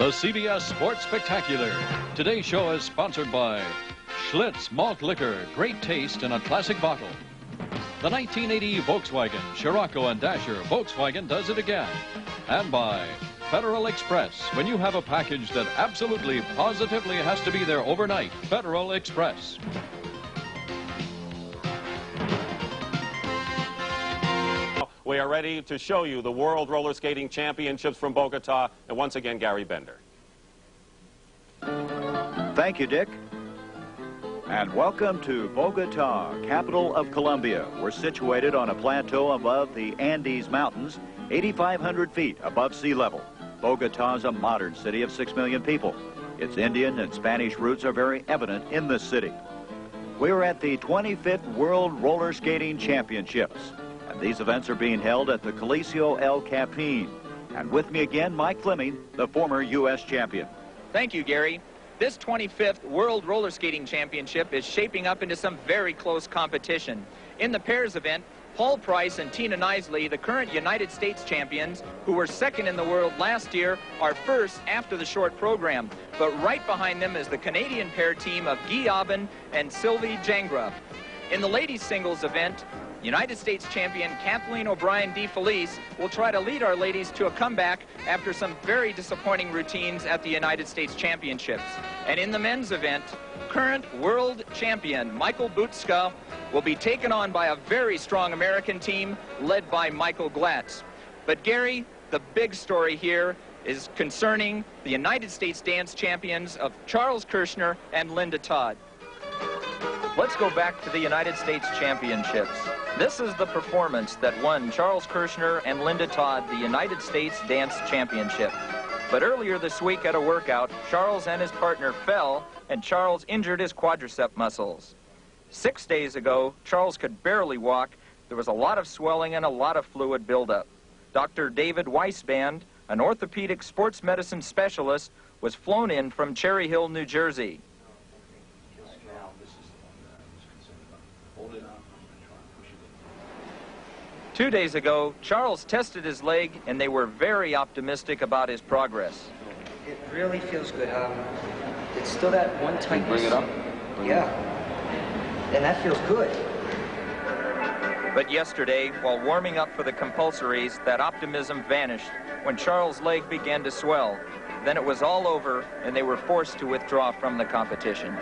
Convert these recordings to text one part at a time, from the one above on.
The CBS Sports Spectacular. Today's show is sponsored by Schlitz Malt Liquor, great taste in a classic bottle. The 1980 Volkswagen, Scirocco and Dasher, Volkswagen does it again. And by Federal Express. When you have a package that absolutely, positively has to be there overnight, Federal Express. We are ready to show you the World Roller Skating Championships from Bogota, and once again, Gary Bender. Thank you, Dick. And welcome to Bogota, capital of Colombia. We're situated on a plateau above the Andes Mountains, 8,500 feet above sea level. Bogota is a modern city of 6 million people. Its Indian and Spanish roots are very evident in this city. We're at the 25th World Roller Skating Championships. And these events are being held at the Coliseo El Campín. And with me again, Mike Fleming, the former U.S. champion. Thank you, Gary. This 25th World Roller Skating Championship is shaping up into some very close competition. In the pairs event, Paul Price and Tina Knisley, the current United States champions, who were second in the world last year, are first after the short program. But right behind them is the Canadian pair team of Guy Aubin and Sylvie Jangra. In the ladies singles event, United States champion Kathleen O'Brien DeFelice will try to lead our ladies to a comeback after some very disappointing routines at the United States Championships. And in the men's event, current world champion Michael Butska will be taken on by a very strong American team led by Michael Glatz. But Gary, the big story here is concerning the United States dance champions of Charles Kirshner and Linda Todd. Let's go back to the United States Championships. This is the performance that won Charles Kirshner and Linda Todd the United States Dance Championship. But earlier this week at a workout, Charles and his partner fell, and Charles injured his quadricep muscles. 6 days ago, Charles could barely walk. There was a lot of swelling and a lot of fluid buildup. Dr. David Weisband, an orthopedic sports medicine specialist, was flown in from Cherry Hill, New Jersey. 2 days ago, Charles tested his leg, and they were very optimistic about his progress. It really feels good. It's still that one tightness. Bring it up? Yeah. And that feels good. But yesterday, while warming up for the compulsories, that optimism vanished when Charles' leg began to swell. Then it was all over, and they were forced to withdraw from the competition.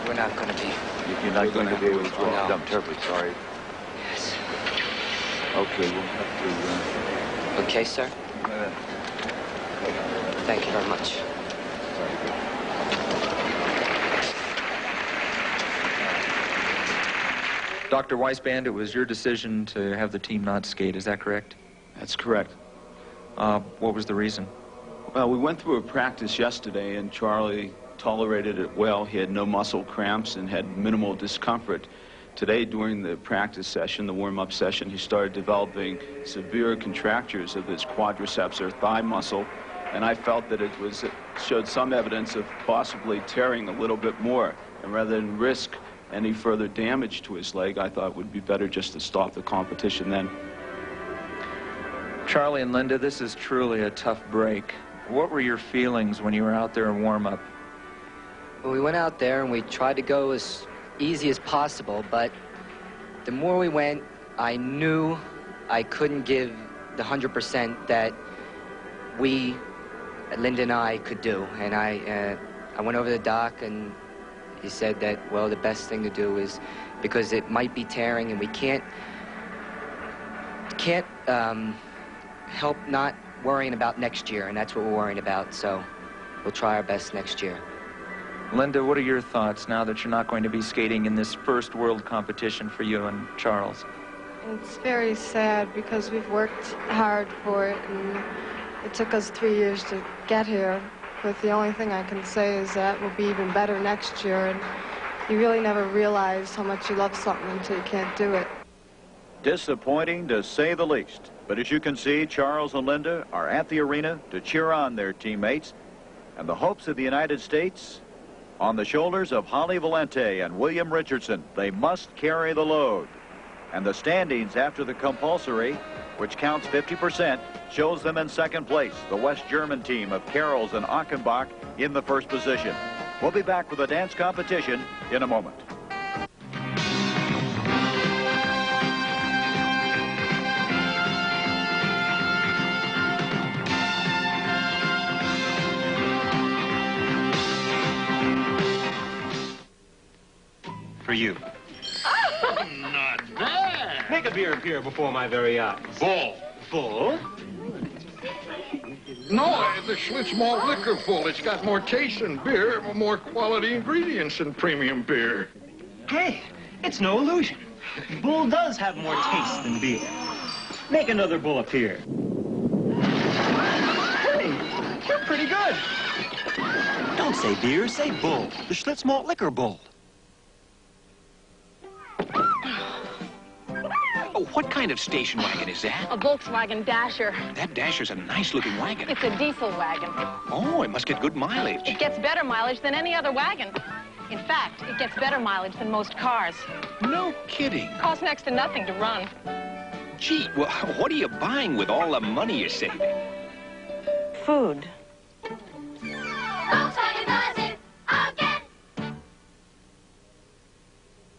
We're not going to be. You're not going to be able to draw. No. I'm terribly sorry. Yes. Okay, we'll have to... Okay, sir? Thank you very much. Dr. Weisband, it was your decision to have the team not skate, is that correct? That's correct. What was the reason? Well, we went through a practice yesterday, and Charlie tolerated it well. He had no muscle cramps and had minimal discomfort. Today, during the practice session, the warm-up session, he started developing severe contractures of his quadriceps or thigh muscle, and I felt that it showed some evidence of possibly tearing a little bit more. And rather than risk any further damage to his leg, I thought it would be better just to stop the competition then. Charlie and Linda, this is truly a tough break. What were your feelings when you were out there in warm-up? Well, we went out there and we tried to go as easy as possible, but the more we went, I knew I couldn't give the 100% that we, Linda and I, could do. And I went over to the doc, and he said that, well, the best thing to do is, because it might be tearing and we can't help not worrying about next year, and that's what we're worrying about, so we'll try our best next year. Linda, what are your thoughts now that you're not going to be skating in this first world competition for you and Charles? It's very sad because we've worked hard for it, and it took us 3 years to get here. But the only thing I can say is that we'll be even better next year, and you really never realize how much you love something until you can't do it. Disappointing to say the least. But as you can see, Charles and Linda are at the arena to cheer on their teammates, and the hopes of the United States on the shoulders of Holly Valente and William Richardson. They must carry the load. And the standings after the compulsory, which counts 50%, shows them in second place. The West German team of Carols and Achenbach in the first position. We'll be back with the dance competition in a moment. For you. Oh, not bad. Make a beer appear before my very eyes. Bull. Bull? No, the Schlitz malt liquor bull. It's got more taste than beer, more quality ingredients than premium beer. Hey, it's no illusion. Bull does have more taste than beer. Make another bull appear. Hey, you're pretty good. Don't say beer, say bull. The Schlitz malt liquor bull. Oh, what kind of station wagon is that? A Volkswagen Dasher. That Dasher's a nice-looking wagon. It's a diesel wagon. Oh, it must get good mileage. It gets better mileage than any other wagon. In fact, it gets better mileage than most cars. No kidding. Costs next to nothing to run. Gee, well, what are you buying with all the money you're saving? Food.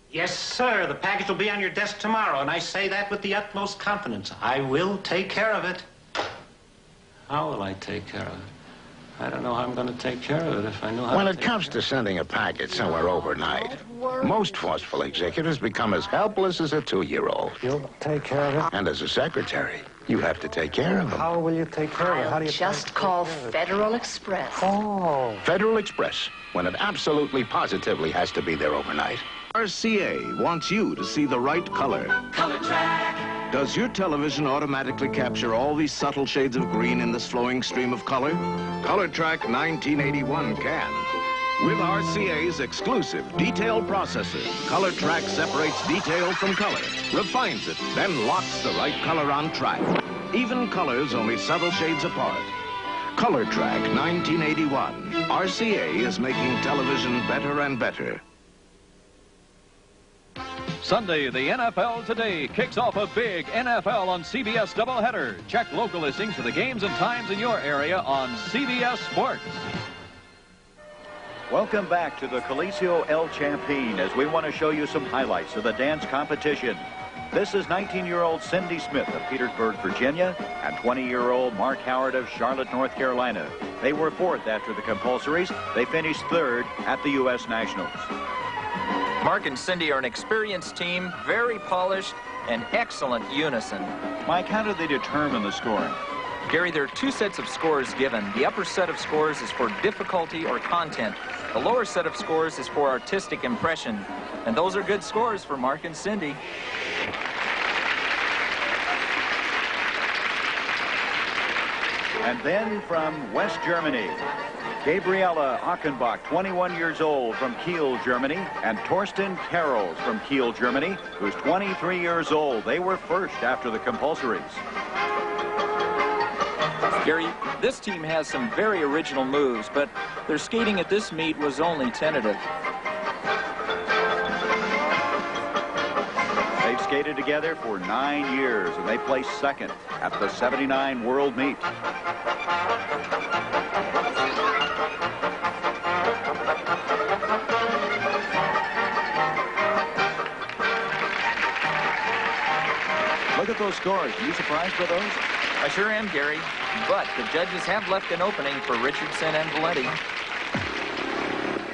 Yes, sir. The package will be on your desk tomorrow, and I say that with the utmost confidence. I will take care of it. How will I take care of it? I don't know how I'm going to take care of it if I know how When to it comes to sending a package somewhere overnight, most forceful executives become as helpless as a 2-year-old. You'll take care of it? And as a secretary, you have to take care of them. How will you take care of it? How do you Just call Federal Express. Oh. Federal Express, when it absolutely positively has to be there overnight. RCA wants you to see the right color. Color Track. Does your television automatically capture all these subtle shades of green in this flowing stream of color? Color Track 1981 can. With RCA's exclusive detail processor, Color Track separates detail from color, refines it, then locks the right color on track. Even colors only subtle shades apart. Color Track 1981. RCA is making television better and better. Sunday, the NFL Today kicks off a big NFL on CBS doubleheader. Check local listings for the games and times in your area on CBS Sports. Welcome back to the Coliseo El Champín as we want to show you some highlights of the dance competition. This is 19-year-old Cindy Smith of Petersburg, Virginia, and 20-year-old Mark Howard of Charlotte, North Carolina. They were fourth after the compulsories. They finished third at the U.S. Nationals. Mark and Cindy are an experienced team, very polished, and excellent unison. Mike, how do they determine the scoring? Gary, there are two sets of scores given. The upper set of scores is for difficulty or content. The lower set of scores is for artistic impression. And those are good scores for Mark and Cindy. And then from West Germany, Gabriela Achenbach, 21 years old, from Kiel, Germany, and Torsten Carols from Kiel, Germany, who's 23 years old. They were first after the compulsories. Gary, this team has some very original moves, but their skating at this meet was only tentative. They've skated together for 9 years, and they placed second at the 79 World Meet. Look at those scores. Are you surprised by those? I sure am, Gary. But the judges have left an opening for Richardson and Valetti.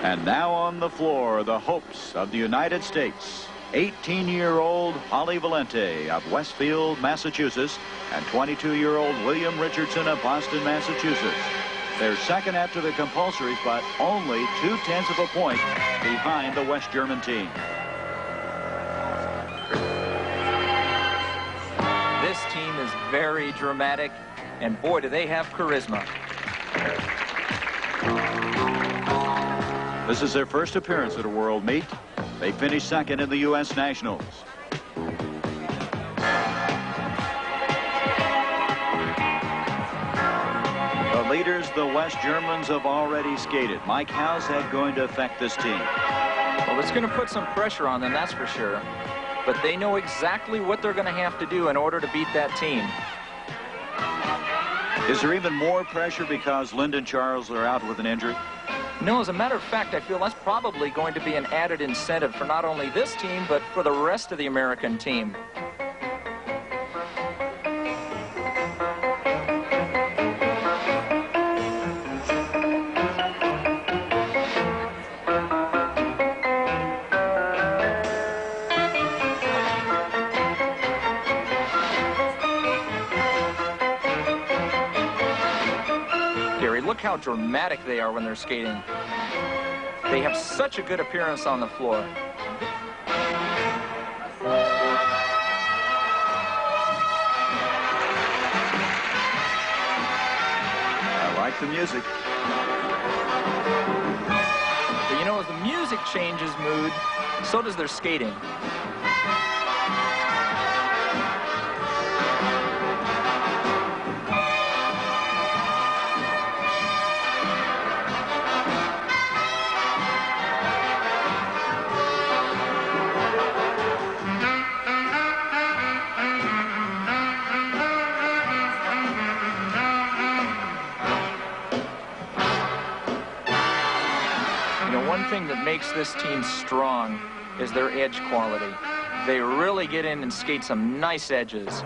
And now on the floor, the hopes of the United States. 18-year-old Holly Valente of Westfield, Massachusetts, and 22-year-old William Richardson of Boston, Massachusetts. They're second after the compulsories, but only 0.2 of a point behind the West German team. This team is very dramatic, and boy, do they have charisma. This is their first appearance at a World Meet. They finished second in the U.S. Nationals. The leaders, the West Germans, have already skated. Mike, how's that going to affect this team? Well, it's going to put some pressure on them, that's for sure. but they know exactly what they're going to have to do in order to beat that team. Is there even more pressure because Lyndon Charles are out with an injury? No, as a matter of fact, I feel that's probably going to be an added incentive for not only this team, but for the rest of the American team. Look how dramatic they are when they're skating. They have such a good appearance on the floor. I like the music. But you know, as the music changes mood, so does their skating. One thing that makes this team strong is their edge quality. They really get in and skate some nice edges.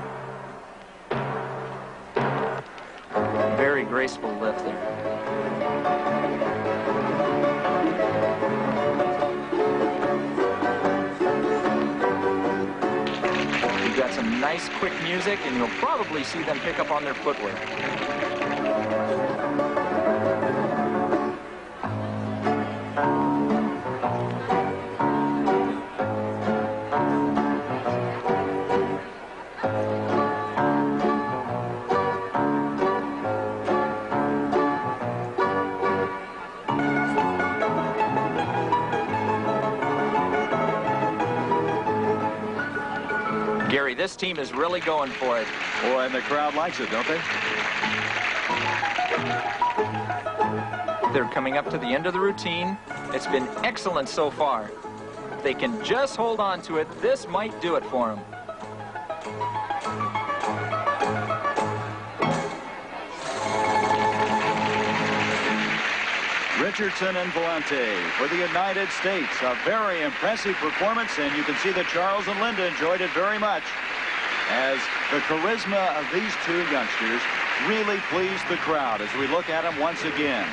Very graceful lift there. We've got some nice quick music, and you'll probably see them pick up on their footwork. Gary, this team is really going for it. Boy, and the crowd likes it, don't they? They're coming up to the end of the routine. It's been excellent so far. If they can just hold on to it, this might do it for them. Richardson and Volante for the United States. A very impressive performance, and you can see that Charles and Linda enjoyed it very much, as the charisma of these two youngsters really pleased the crowd as we look at them once again.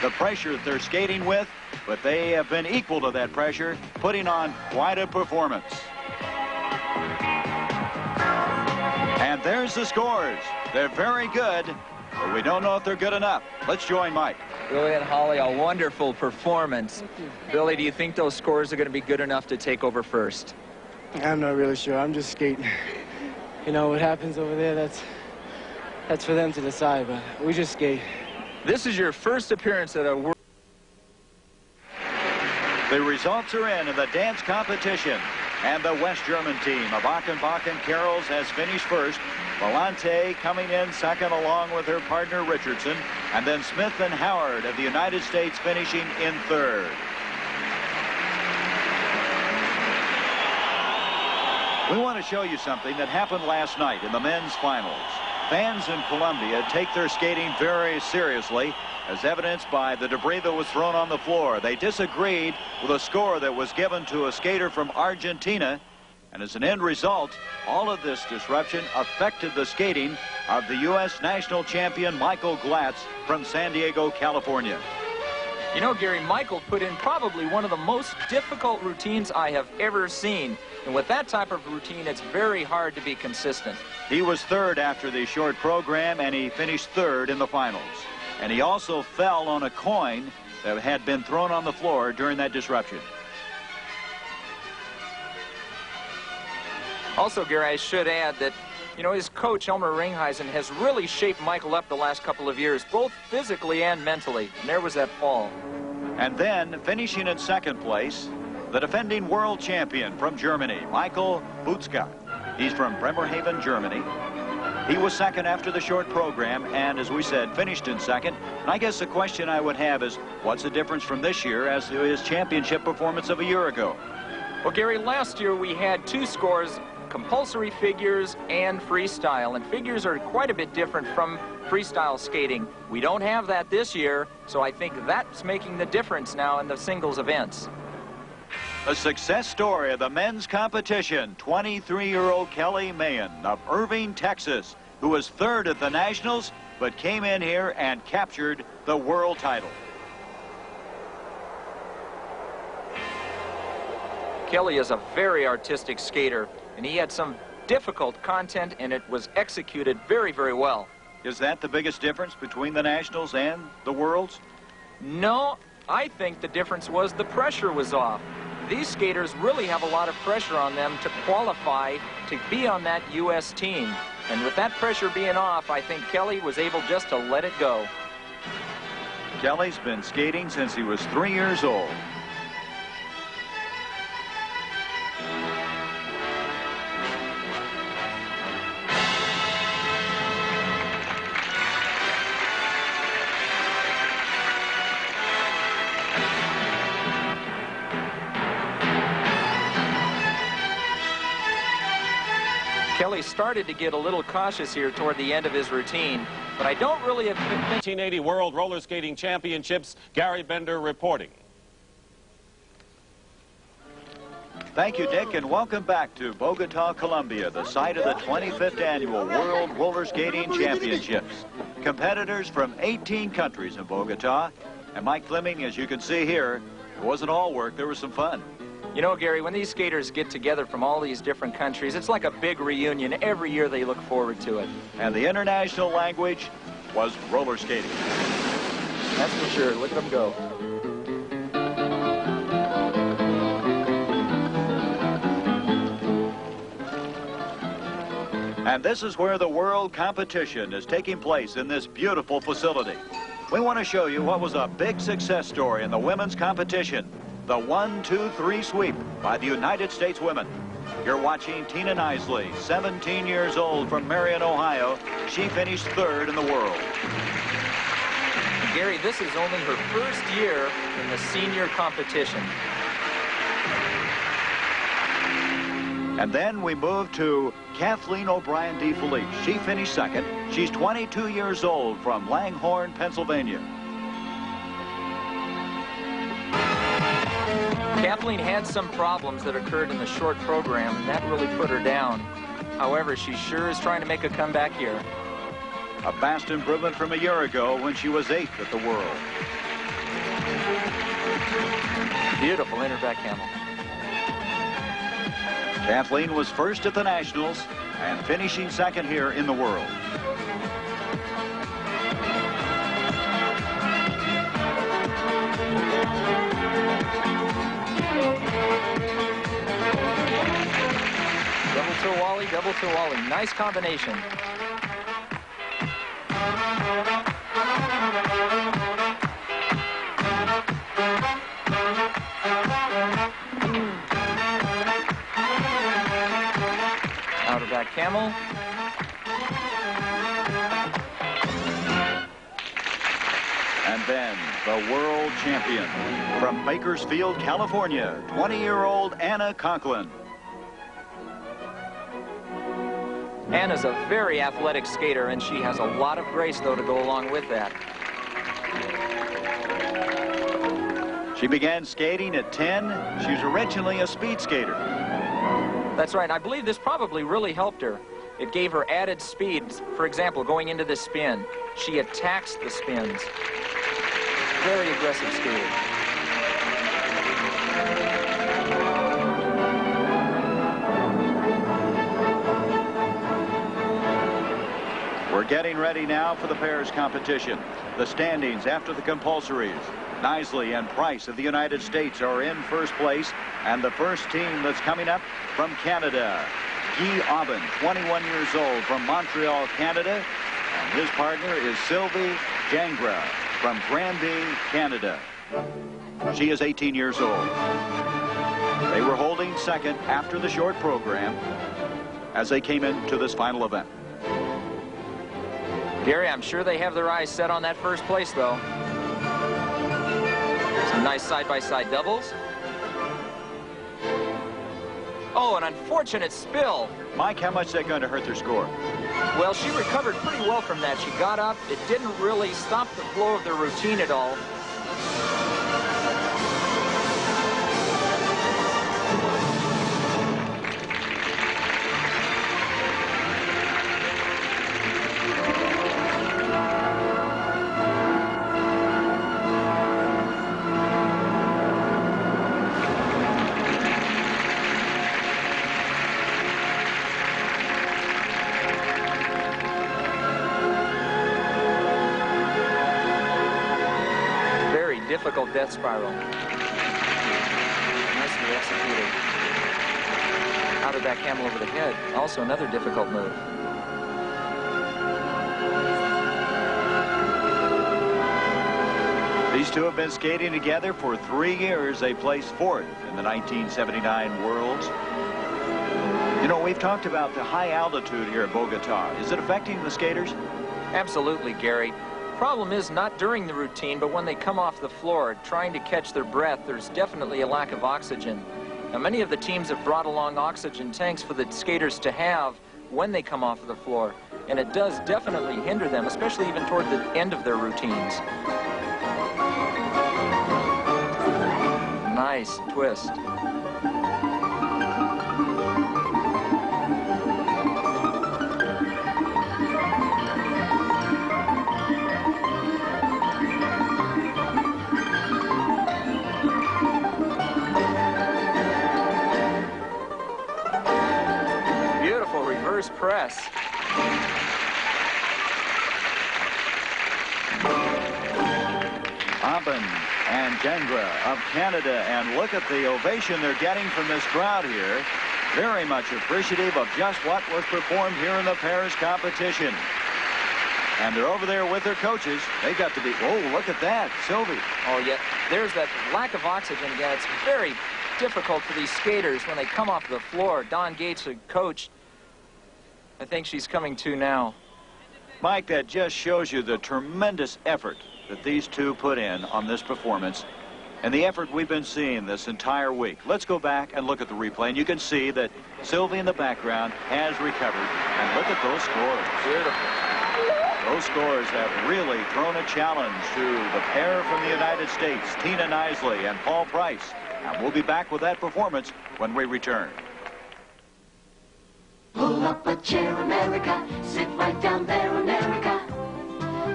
The pressure that they're skating with, but they have been equal to that pressure, putting on quite a performance. And there's the scores. They're very good, but we don't know if they're good enough. Let's join Mike. Billy and Holly, a wonderful performance. Billy, do you think those scores are going to be good enough to take over first? I'm not really sure. I'm just skating. You know, what happens over there, that's for them to decide, but we just skate. This is your first appearance at a World. The results are in the dance competition, and the West German team of Achenbach and Carols has finished first. Volante coming in second along with her partner Richardson, and then Smith and Howard of the United States finishing in third. We want to show you something that happened last night in the men's finals. Fans in Colombia take their skating very seriously, as evidenced by the debris that was thrown on the floor. They disagreed with a score that was given to a skater from Argentina, and as an end result, all of this disruption affected the skating of the U.S. national champion Michael Glatz from San Diego, California. You know, Gary, Michael put in probably one of the most difficult routines I have ever seen. And with that type of routine, it's very hard to be consistent. He was third after the short program, and he finished third in the finals. And he also fell on a coin that had been thrown on the floor during that disruption. Also, Gary, I should add that, you know, his coach, Elmer Ringheisen, has really shaped Michael up the last couple of years, both physically and mentally. And there was that fall. And then, finishing in second place, the defending world champion from Germany, Michael Butzka. He's from Bremerhaven, Germany. He was second after the short program, and as we said, finished in second. And I guess the question I would have is, what's the difference from this year as to his championship performance of a year ago? Well, Gary, last year we had two scores, compulsory figures and freestyle, and figures are quite a bit different from freestyle skating. We don't have that this year, so I think that's making the difference now in the singles events. A success story of the men's competition, 23-year-old Kelly Mahan of Irving, Texas, who was third at the Nationals, but came in here and captured the world title. Kelly is a very artistic skater, and he had some difficult content, and it was executed very, very well. Is that the biggest difference between the Nationals and the Worlds? No, I think the difference was the pressure was off. These skaters really have a lot of pressure on them to qualify to be on that U.S. team. And with that pressure being off, I think Kelly was able just to let it go. Kelly's been skating since he was 3 years old. Kelly started to get a little cautious here toward the end of his routine, but I don't really have... 1980 World Roller Skating Championships, Gary Bender reporting. Thank you, Dick, and welcome back to Bogota, Colombia, the site of the 25th Annual World Roller Skating Championships. Competitors from 18 countries in Bogota, and Mike Fleming, as you can see here, it wasn't all work, there was some fun. You know, Gary, when these skaters get together from all these different countries, it's like a big reunion. Every year they look forward to it. And the international language was roller skating. That's for sure. Look at them go. And this is where the world competition is taking place in this beautiful facility. We want to show you what was a big success story in the women's competition. The 1-2-3 sweep by the United States women. You're watching Tina Knisley, 17 years old, from Marion, Ohio. She finished third in the world. Gary, this is only her first year in the senior competition. And then we move to Kathleen O'Brien DeFelice. She finished second. She's 22 years old from Langhorne, Pennsylvania. Kathleen had some problems that occurred in the short program, and that really put her down. However, she sure is trying to make a comeback here. A vast improvement from a year ago when she was 8th at the World. Beautiful inner back camel. Kathleen was first at the Nationals and finishing second here in the World. Double to Wally. Nice combination. Outer back camel. And then the world champion from Bakersfield, California, 20-year-old Anna Conklin. Anna's a very athletic skater, and she has a lot of grace, though, to go along with that. She began skating at 10. She was originally a speed skater. That's right. I believe this probably really helped her. It gave her added speed. For example, going into the spin, she attacks the spins. Very aggressive skater. We're getting ready now for the pairs competition. The standings after the compulsories. Knisley and Price of the United States are in first place. And the first team that's coming up from Canada, Guy Aubin, 21 years old, from Montreal, Canada. And his partner is Sylvie Jangra from Granby, Canada. She is 18 years old. They were holding second after the short program as they came into this final event. Gary, I'm sure they have their eyes set on that first place, though. Some nice side-by-side doubles. Oh, an unfortunate spill. Mike, how much is that going to hurt their score? Well, she recovered pretty well from that. She got up. It didn't really stop the flow of their routine at all. Difficult death spiral. Nicely executed. Outer back camel over the head. Also another difficult move. These two have been skating together for 3 years. They placed 4th in the 1979 Worlds. You know, we've talked about the high altitude here at Bogota. Is it affecting the skaters? Absolutely, Gary. Problem is not during the routine, but when they come off the floor trying to catch their breath, there's definitely a lack of oxygen. Now, many of the teams have brought along oxygen tanks for the skaters to have when they come off of the floor, and it does definitely hinder them, especially even toward the end of their routines. Nice twist. Press. Aben and Gendra of Canada, and look at the ovation they're getting from this crowd here. Very much appreciative of just what was performed here in the pairs competition. And they're over there with their coaches. They got to be, oh, look at that, Sylvie. Oh, yeah, there's that lack of oxygen again. It's very difficult for these skaters when they come off the floor. Don Gates, the coach, I think she's coming to now. Mike, that just shows you the tremendous effort that these two put in on this performance and the effort we've been seeing this entire week. Let's go back and look at the replay, and you can see that Sylvie in the background has recovered. And look at those scores. Beautiful. Those scores have really thrown a challenge to the pair from the United States, Tina Knisley and Paul Price. And we'll be back with that performance when we return. Pull up a chair, America. Sit right down there, America.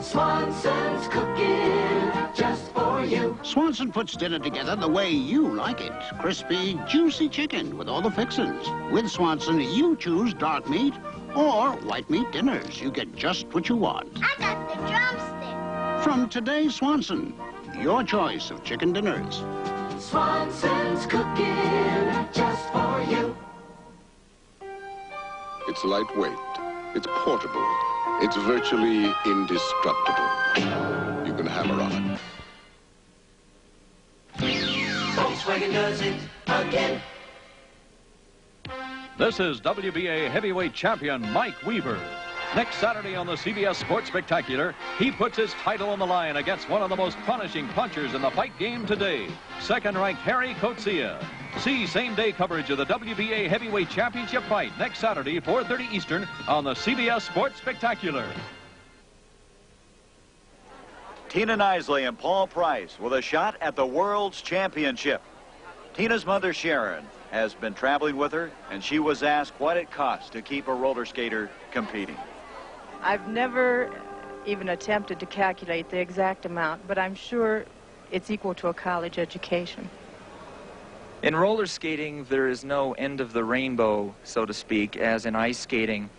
Swanson's cooking just for you. Swanson puts dinner together the way you like it. Crispy, juicy chicken with all the fixings. With Swanson, you choose dark meat or white meat dinners. You get just what you want. I got the drumstick. From today's Swanson, your choice of chicken dinners. Swanson's cooking just for you. It's lightweight, it's portable, it's virtually indestructible. You can hammer on it. Volkswagen does it again. This is WBA heavyweight champion Mike Weaver. Next Saturday on the CBS Sports Spectacular, he puts his title on the line against one of the most punishing punchers in the fight game today, second-ranked Harry Coetzee. See same-day coverage of the WBA heavyweight championship fight next Saturday, 4:30 Eastern, on the CBS Sports Spectacular. Tina Knisley and Paul Price with a shot at the World's Championship. Tina's mother, Sharon, has been traveling with her, and she was asked what it costs to keep a roller skater competing. I've never even attempted to calculate the exact amount, but I'm sure it's equal to a college education. In roller skating, there is no end of the rainbow, so to speak, as in ice skating.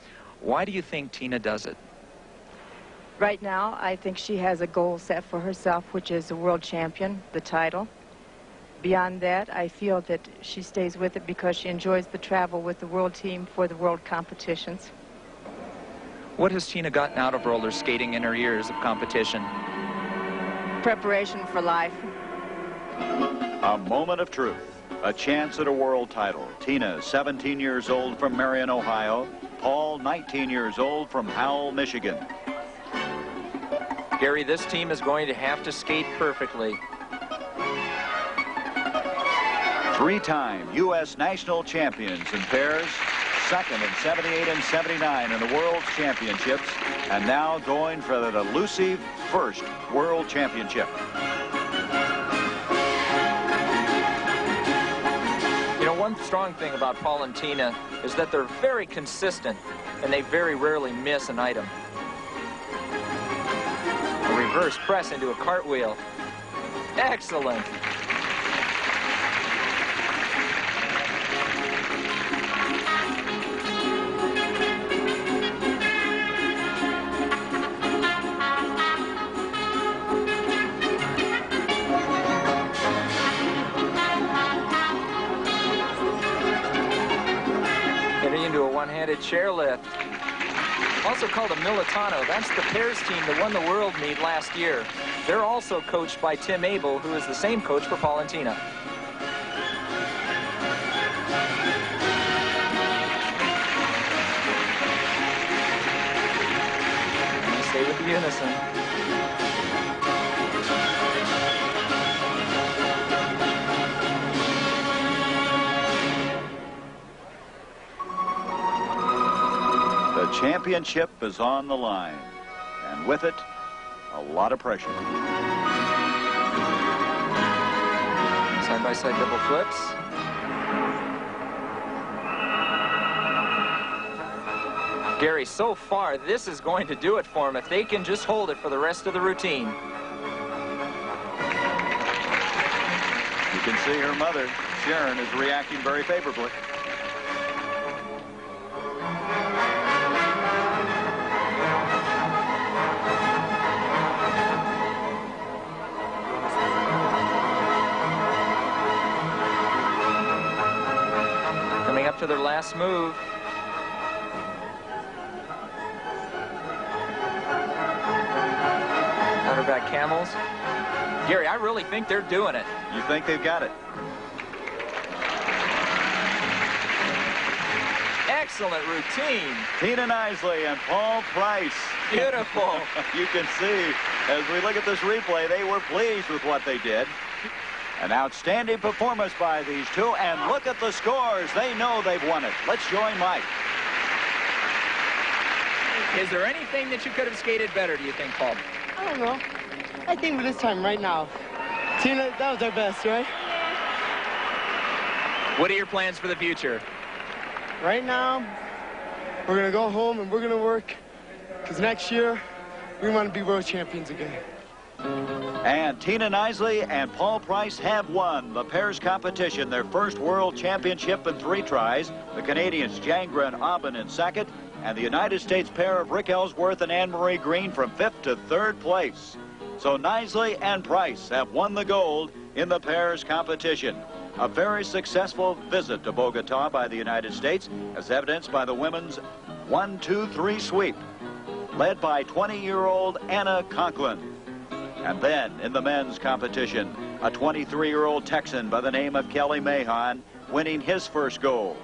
Why do you think Tina does it? Right now, I think she has a goal set for herself, which is a world champion, the title. Beyond that, I feel that she stays with it because she enjoys the travel with the world team for the world competitions. What has Tina gotten out of roller skating in her years of competition? Preparation for life. A moment of truth. A chance at a world title. Tina, 17 years old from Marion, Ohio. Paul, 19 years old from Howell, Michigan. Gary, this team is going to have to skate perfectly. Three-time U.S. national champions in pairs, second in 78 and 79 in the World Championships, and now going for that elusive first World Championship. You know, one strong thing about Paul and Tina is that they're very consistent, and they very rarely miss an item. A reverse press into a cartwheel. Excellent. Getting into a one-handed chairlift. Also called a Militano. That's the pairs team that won the world meet last year. They're also coached by Tim Abel, who is the same coach for Paul and Tina. And stay with the unison. The championship is on the line, and with it, a lot of pressure. Side-by-side double flips. Gary, so far, this is going to do it for him if they can just hold it for the rest of the routine. You can see her mother, Sharon, is reacting very favorably. To their last move. Counterback camels. Gary, I really think they're doing it. You think they've got it? Excellent routine. Tina Knisley and Paul Price. Beautiful. You can see, as we look at this replay, they were pleased with what they did. An outstanding performance by these two, and look at the scores. They know they've won it. Let's join Mike. Is there anything that you could have skated better, do you think, Paul? I don't know. I think with this time right now, Tina, that was our best, right? What are your plans for the future? Right now, we're going to go home and we're going to work, because next year, we want to be world champions again. And Tina Knisley and Paul Price have won the pairs competition, their first world championship in 3 tries. The Canadians, Jangra and Aubin in second, and the United States pair of Rick Ellsworth and Anne-Marie Green from 5th to 3rd place. So Knisley and Price have won the gold in the pairs competition. A very successful visit to Bogota by the United States, as evidenced by the women's 1-2-3 sweep, led by 20-year-old Anna Conklin. And then, in the men's competition, a 23-year-old Texan by the name of Kelly Mahon winning his first gold.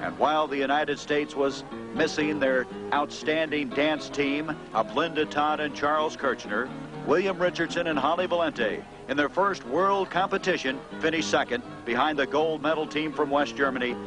And while the United States was missing their outstanding dance team of Linda Todd and Charles Kirchner, William Richardson and Holly Valente, in their first world competition, finished second behind the gold medal team from West Germany.